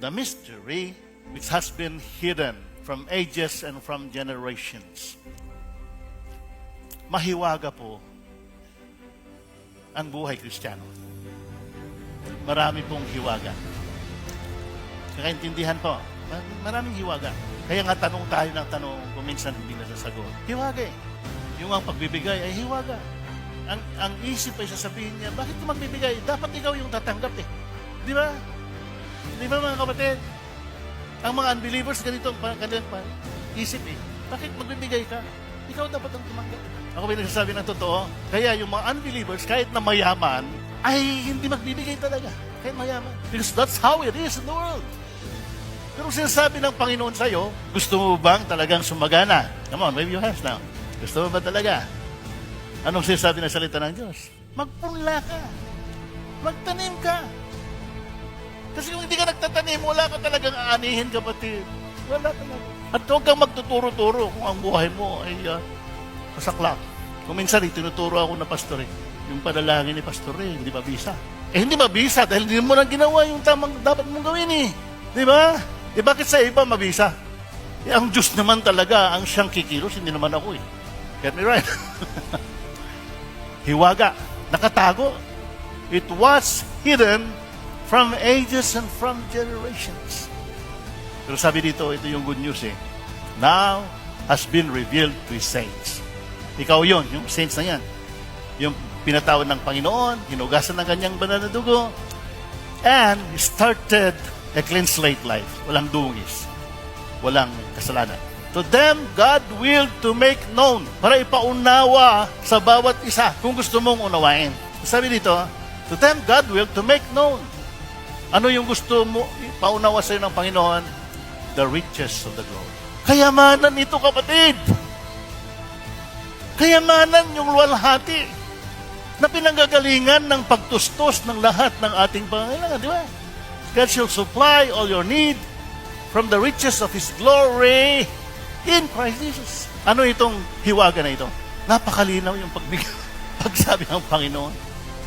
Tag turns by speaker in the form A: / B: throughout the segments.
A: the mystery which has been hidden from ages and from generations. Mahiwaga po ang buhay Kristiyano. Marami pong hiwaga. Kakaintindihan po, maraming hiwaga. Kaya nga tanong tayo ng tanong, kung minsan hindi nasasagot. Hiwaga eh. Yung ang pagbibigay ay hiwaga. Ang isip ay sasabihin niya, bakit ka magbibigay? Dapat ikaw yung tatanggap eh. Di ba? Di ba mga kapatid? Ang mga unbelievers, ganito ang kanilang isip eh. Bakit magbibigay ka? Ikaw dapat ang tumanggap. Ako may nagsasabi ng totoo. Kaya yung mga unbelievers, kahit na mayaman, ay hindi magbibigay talaga. Kahit mayaman. Because that's how it is in the world. Pero sinasabi ng Panginoon sa'yo, gusto mo bang talagang sumagana? Come on, wave your hands now. Gusto mo ba talaga? Anong sinasabi ng salita ng Diyos? Magpunla ka. Magtanim ka. Kasi kung hindi ka nagtatanim, wala ka talagang aanihin, kapatid. Wala talaga. At huwag kang magtuturo-turo kung ang buhay mo ay masaklap. Kung minsan, tinuturo ako na pastor yung panalangin ni pastor hindi mabisa. Hindi mabisa dahil hindi mo lang ginawa yung tamang dapat mong gawin Di ba? Bakit sa iba mabisa? Ang Diyos naman talaga ang siyang kikilos, hindi naman ako Get me right? Hiwaga, nakatago. It was hidden from ages and from generations. Pero sabi dito, ito yung good news Now has been revealed to His saints. Ikaw yon, yung saints na yan. Yung pinatawad ng Panginoon, hinugasan ng kanyang banal na dugo, and started a clean slate life. Walang dungis. Walang kasalanan. To them, God willed to make known, para ipaunawa sa bawat isa kung gusto mong unawain. Sabi dito, to them, God willed to make known. Ano yung gusto mo ipaunawa sa iyo ng Panginoon? The riches of the glory. Kayamanan ito, kapatid. Kayamanan yung luwalhati na pinanggagalingan ng pagtustos ng lahat ng ating pangangailangan, di ba? God shall supply all your need from the riches of His glory in Christ Jesus. Ano itong hiwaga na ito? Napakalinaw yung pagsabi ng Panginoon.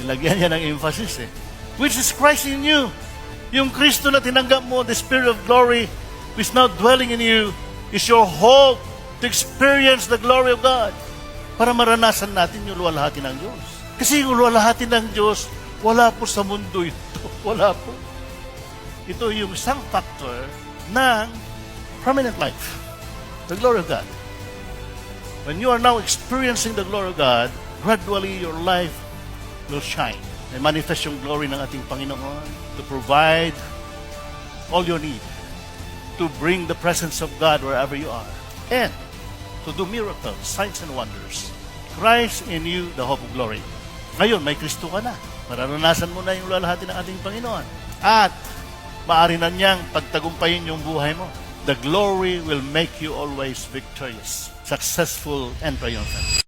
A: Nilagyan niya ng emphasis Which is Christ in you. Yung Kristo na tinanggap mo, the Spirit of glory, which is now dwelling in you, is your hope to experience the glory of God. Para maranasan natin yung luwalhati ng Diyos. Kasi yung luwalhati ng Diyos, wala po sa mundo ito. Wala po. Ito yung isang factor ng permanent life. The glory of God. When you are now experiencing the glory of God, gradually your life will shine. May manifest yung glory ng ating Panginoon to provide all your need, to bring the presence of God wherever you are, and to do miracles, signs and wonders. Christ in you, the hope of glory. Ngayon, may Kristo ka na. Mararanasan mo na yung lalahati ng ating Panginoon. At maaari na niyang pagtagumpayin yung buhay mo. The glory will make you always victorious, successful, and triumphant.